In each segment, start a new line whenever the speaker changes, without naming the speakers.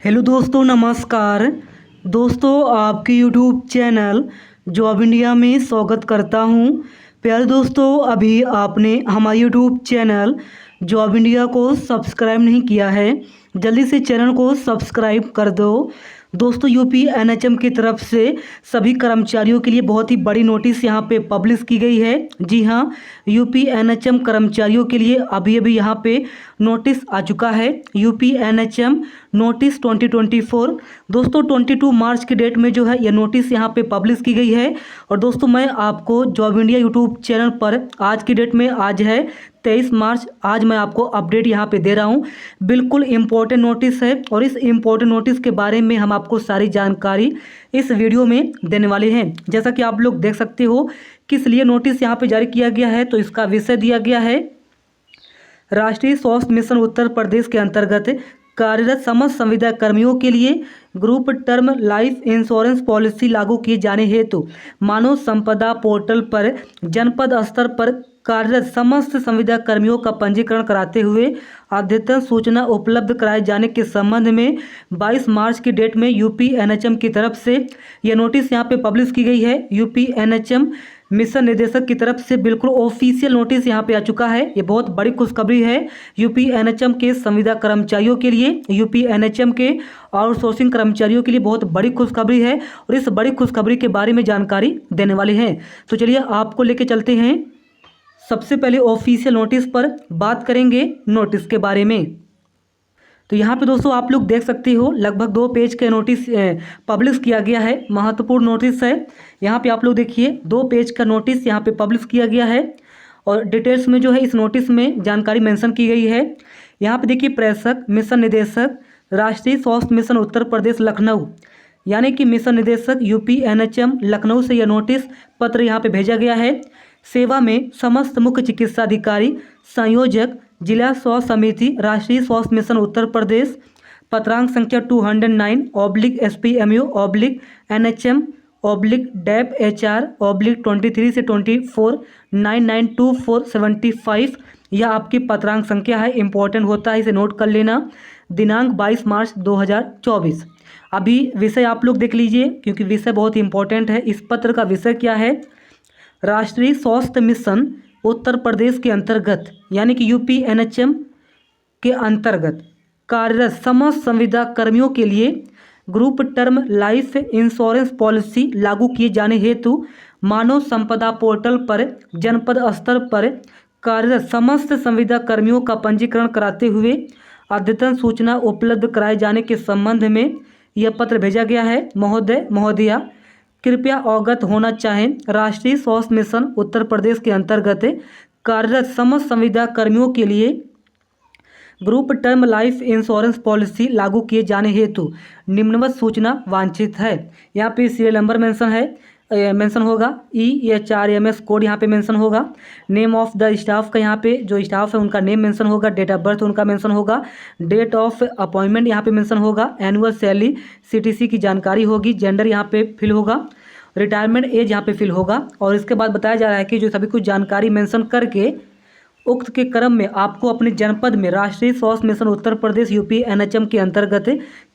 Hello दोस्तों, नमस्कार। दोस्तों, आपके यूट्यूब चैनल जॉब इंडिया में स्वागत करता हूं। प्यारे दोस्तों, अभी आपने हमारे यूट्यूब चैनल जॉब इंडिया को सब्सक्राइब नहीं किया है, जल्दी से चैनल को सब्सक्राइब कर दो। दोस्तों, यूपी एनएचएम की तरफ से सभी कर्मचारियों के लिए बहुत ही बड़ी नोटिस यहां पे पब्लिश की गई है। जी हां, यूपी एनएचएम कर्मचारियों के लिए अभी अभी यहां पे नोटिस आ चुका है। UP NHM notice 2024। दोस्तों, 22 मार्च की डेट में जो है यह नोटिस यहाँ पे पब्लिश की गई है। और दोस्तों, मैं आपको जॉब इंडिया यूट्यूब चैनल पर आज की डेट में, आज है 23 मार्च, आज मैं आपको अपडेट यहाँ पे दे रहा हूँ। बिल्कुल इम्पोर्टेंट नोटिस है और इस इम्पोर्टेंट नोटिस के बारे में हम आपको सारी जानकारी इस वीडियो में देने वाले हैं। जैसा कि आप लोग देख सकते हो किस लिए नोटिस यहाँ पे जारी किया गया है, तो इसका विषय दिया गया है राष्ट्रीय स्वास्थ्य मिशन उत्तर प्रदेश के अंतर्गत कार्यरत समस्त संविदा कर्मियों के लिए group term life insurance policy लागू किए जाने हेतु मानव संपदा पोर्टल पर जनपद स्तर पर कार्यरत समस्त संविदा कर्मियों का पंजीकरण कराते हुए अद्यतन सूचना उपलब्ध कराए जाने के संबंध में 22 मार्च की डेट में यूपी एनएचएम की तरफ से यह नोटिस यहाँ पे पब्लिश की गई है। यूपी एनएचएम मिशन निदेशक की तरफ से बिल्कुल ऑफिशियल नोटिस यहाँ पे आ चुका है। ये बहुत बड़ी खुशखबरी है यूपी एनएचएम के संविदा कर्मचारियों के लिए, यूपी एनएचएम के आउटसोर्सिंग कर्मचारियों के लिए बहुत बड़ी खुशखबरी है और इस बड़ी खुशखबरी के बारे में जानकारी देने वाले हैं। तो चलिए आपको लेके चलते हैं। सबसे पहले ऑफिशियल नोटिस पर बात करेंगे नोटिस के बारे में। तो यहाँ पे दोस्तों आप लोग देख सकते हो लगभग 2 पेज के नोटिस पब्लिश किया गया है। महत्वपूर्ण नोटिस है। यहाँ पे आप लोग देखिए 2 पेज का नोटिस यहाँ पे पब्लिश किया गया है और डिटेल्स में जो है इस नोटिस में जानकारी मेंशन की गई है। यहाँ पे देखिए प्रेषक मिशन निदेशक राष्ट्रीय स्वास्थ्य मिशन उत्तर प्रदेश लखनऊ, यानी कि मिशन निदेशक यूपी एनएचएम लखनऊ से यह नोटिस पत्र यहाँ पे भेजा गया है। सेवा में समस्त मुख्य चिकित्सा अधिकारी संयोजक जिला स्वास्थ्य समिति राष्ट्रीय स्वास्थ्य मिशन उत्तर प्रदेश, पत्रांक संख्या 209/SPMU/NHM/DAP/HR/23 से 24 992475। यह आपकी पत्रांक संख्या है, इंपॉर्टेंट होता है, इसे नोट कर लेना। दिनांक 22 मार्च 2024। अभी विषय आप लोग देख लीजिए क्योंकि विषय बहुत इंपॉर्टेंट है। इस पत्र का विषय क्या है? राष्ट्रीय स्वास्थ्य मिशन उत्तर प्रदेश के अंतर्गत, यानी कि यूपी एनएचएम के अंतर्गत कार्यरत समस्त संविदा कर्मियों के लिए group term life insurance policy लागू किए जाने हेतु मानव संपदा पोर्टल पर जनपद स्तर पर कार्यरत समस्त संविदा कर्मियों का पंजीकरण कराते हुए अद्यतन सूचना उपलब्ध कराए जाने के संबंध में यह पत्र भेजा गया है। महोदय महोदया, कृपया अवगत होना चाहें, राष्ट्रीय स्वास्थ्य मिशन उत्तर प्रदेश के अंतर्गत कार्यरत समस्त संविदा कर्मियों के लिए group term life insurance policy लागू किए जाने हेतु निम्नवत सूचना वांछित है। यहाँ पे सीरियल नंबर मेंशन होगा, EHRMS कोड यहाँ पे मेंशन होगा, नेम ऑफ द स्टाफ का यहाँ पे जो स्टाफ है उनका नेम मेंशन होगा, डेट ऑफ बर्थ उनका मेंशन होगा, डेट ऑफ अपॉइंटमेंट यहाँ पे मेंशन होगा, एनुअल सैलरी CTC की जानकारी होगी, जेंडर यहाँ पे फिल होगा, रिटायरमेंट एज यहाँ पे फिल होगा। और इसके बाद बताया जा रहा है कि जो सभी कुछ जानकारी मेंशन करके उक्त के क्रम में आपको अपने जनपद में राष्ट्रीय स्वास्थ्य mission Uttar Pradesh UP NHM के अंतर्गत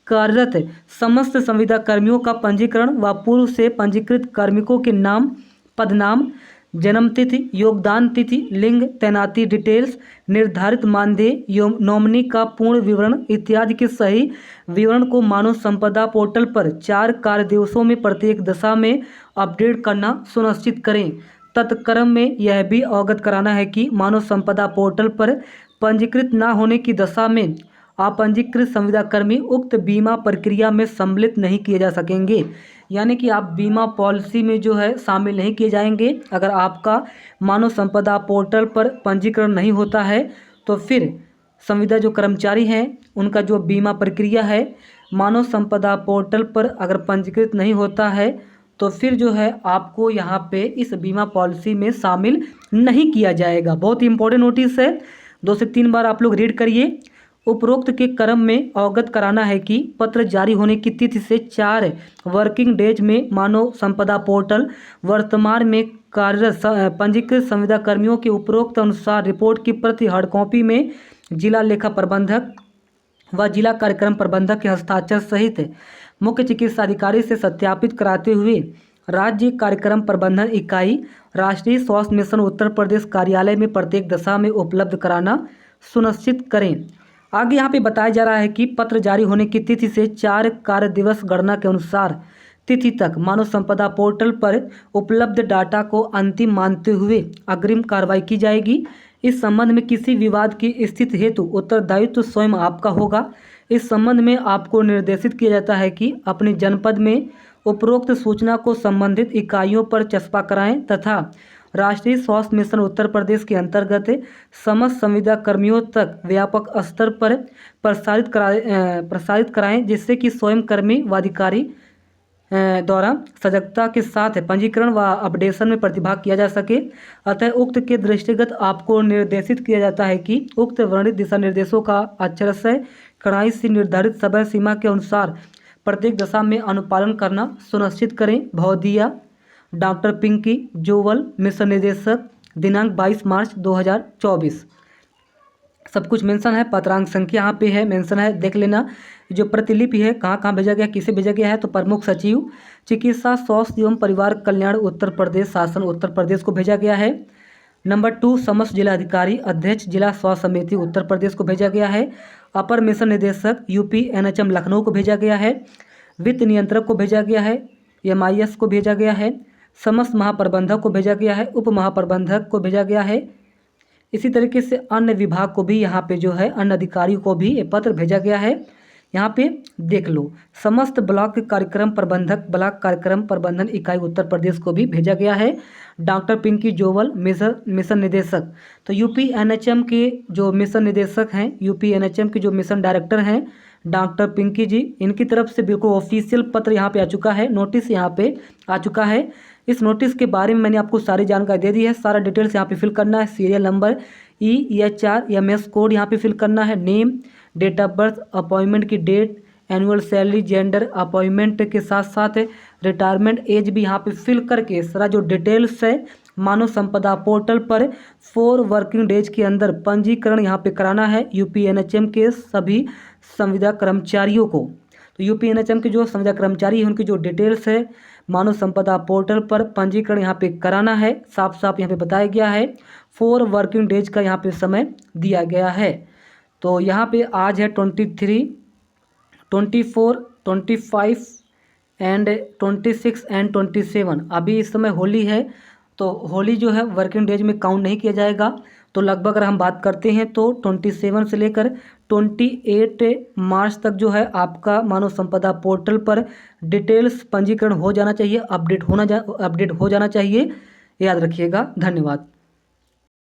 कार्यरत समस्त संविदा कर्मियों का पंजीकरण व पूर्व से पंजीकृत कार्मिकों के नाम, पदनाम, जन्म तिथि, योगदान तिथि, लिंग, तैनाती डिटेल्स, निर्धारित मानदेय, नॉमिनी का पूर्ण विवरण इत्यादि के सही विवरण को मानव संपदा पोर्टल पर 4 कार्य दिवसों में प्रत्येक दशा में अपडेट करना सुनिश्चित करें। तत्क्रम में यह भी अवगत कराना है कि मानव संपदा पोर्टल पर पंजीकृत न होने की दशा में अपंजीकृत संविदा कर्मी उक्त बीमा प्रक्रिया में सम्मिलित नहीं किए जा सकेंगे, यानी कि आप बीमा पॉलिसी में जो है शामिल नहीं किए जाएंगे। अगर आपका मानव संपदा पोर्टल पर पंजीकरण नहीं होता है तो फिर संविदा जो कर्मचारी हैं उनका जो बीमा प्रक्रिया है मानव संपदा पोर्टल पर अगर पंजीकृत नहीं होता है तो फिर जो है आपको यहाँ पे इस बीमा पॉलिसी में शामिल नहीं किया जाएगा। बहुत ही इंपॉर्टेंट नोटिस है, 2 से 3 बार आप लोग रीड करिए। उपरोक्त के क्रम में अवगत कराना है कि पत्र जारी होने की तिथि से 4 वर्किंग डेज में मानव संपदा पोर्टल वर्तमान में कार्यरत पंजीकृत संविदा कर्मियों के उपरोक्त अनुसार रिपोर्ट की प्रति हार्ड कॉपी में जिला लेखा प्रबंधक व जिला कार्यक्रम प्रबंधक के हस्ताक्षर सहित मुख्य चिकित्सा अधिकारी से सत्यापित कराते हुए राज्य कार्यक्रम प्रबंधन इकाई राष्ट्रीय स्वास्थ्य मिशन उत्तर प्रदेश कार्यालय में प्रत्येक दशा में उपलब्ध कराना सुनिश्चित करें। आगे यहाँ पे बताया जा रहा है कि पत्र जारी होने की तिथि से 4 कार्य दिवस गणना के अनुसार तिथि तक मानव संपदा पोर्टल पर उपलब्ध डाटा को अंतिम मानते हुए अग्रिम कार्रवाई की जाएगी। इस संबंध में किसी विवाद की स्थिति हेतु उत्तरदायित्व स्वयं आपका होगा। इस संबंध में आपको निर्देशित किया जाता है कि अपने जनपद में उपरोक्त सूचना को संबंधित इकाइयों पर चस्पा कराएं तथा राष्ट्रीय स्वास्थ्य मिशन उत्तर प्रदेश के अंतर्गत समस्त संविदा कर्मियों तक व्यापक स्तर पर प्रसारित कराएं, जिससे कि स्वयं कर्मी व अधिकारी द्वारा सजगता के साथ पंजीकरण व अपडेशन में प्रतिभाग किया जा सके। अतः उक्त के दृष्टिगत आपको निर्देशित किया जाता है कि उक्त वर्णित दिशा निर्देशों का अक्षरशः कड़ाई से निर्धारित समय सीमा के अनुसार प्रत्येक दशा में अनुपालन करना सुनिश्चित करें। भौदिया डॉक्टर पिंकी जोवल, मिशन निदेशक, दिनांक 22 मार्च 2024। सब कुछ मेंशन है, पत्रांक संख्या यहाँ पे है, मेंशन है, देख लेना। जो प्रतिलिपि है कहाँ कहाँ भेजा गया, किसे भेजा गया है, तो प्रमुख सचिव चिकित्सा स्वास्थ्य एवं परिवार कल्याण उत्तर प्रदेश शासन उत्तर प्रदेश को भेजा गया है। नंबर 2 समस्त जिलाधिकारी अध्यक्ष जिला स्वास्थ्य समिति उत्तर प्रदेश को भेजा गया है। अपर मिशन निदेशक यूपी एनएचएम लखनऊ को भेजा गया है। वित्त नियंत्रक को भेजा गया है। एमआईएस को भेजा गया है। समस्त महाप्रबंधक को भेजा गया है। उप महाप्रबंधक को भेजा गया है। इसी तरीके से अन्य विभाग को भी यहाँ पे जो है अन्य अधिकारियों को भी ये पत्र भेजा गया है। यहाँ पे देख लो, समस्त ब्लॉक कार्यक्रम प्रबंधक ब्लॉक कार्यक्रम प्रबंधन इकाई उत्तर प्रदेश को भी भेजा गया है। डॉक्टर पिंकी जोवल मिशन निदेशक, तो यूपी एनएचएम के जो मिशन निदेशक हैं, यूपी एनएचएम के जो मिशन डायरेक्टर हैं डॉक्टर पिंकी जी, इनकी तरफ से बिल्कुल ऑफिशियल पत्र यहाँ पे आ चुका है, नोटिस यहाँ पे आ चुका है। इस नोटिस के बारे में मैंने आपको सारी जानकारी दे दी है। सारा डिटेल्स यहाँ पे फिल करना है। सीरियल नंबर EHR कोड यहाँ पे फिल करना है। Name, date of birth, appointment की date, annual salary, gender, appointment के साथ साथ रिटायरमेंट एज भी यहाँ पे फिल करके सारा जो डिटेल्स है मानव संपदा पोर्टल पर 4 वर्किंग डेज के अंदर पंजीकरण यहाँ पे कराना है यूपी एनएचएम के सभी संविदा कर्मचारियों को। तो यूपी एनएचएम के जो संविदा कर्मचारी हैं उनकी जो डिटेल्स है मानव संपदा पोर्टल पर पंजीकरण यहाँ पे कराना है। साफ साफ यहाँ पे बताया गया है। 4 वर्किंग डेज का यहाँ पे समय दिया गया है। तो यहाँ पे आज है 23, 24, 25 एंड 26 एंड 27। अभी इस समय होली है, तो होली जो है वर्किंग डेज में काउंट नहीं किया जाएगा। तो लगभग अगर हम बात करते हैं तो 27 से लेकर 28 मार्च तक जो है आपका मानव संपदा पोर्टल पर डिटेल्स पंजीकरण हो जाना चाहिए, अपडेट हो जाना चाहिए। याद रखिएगा। धन्यवाद।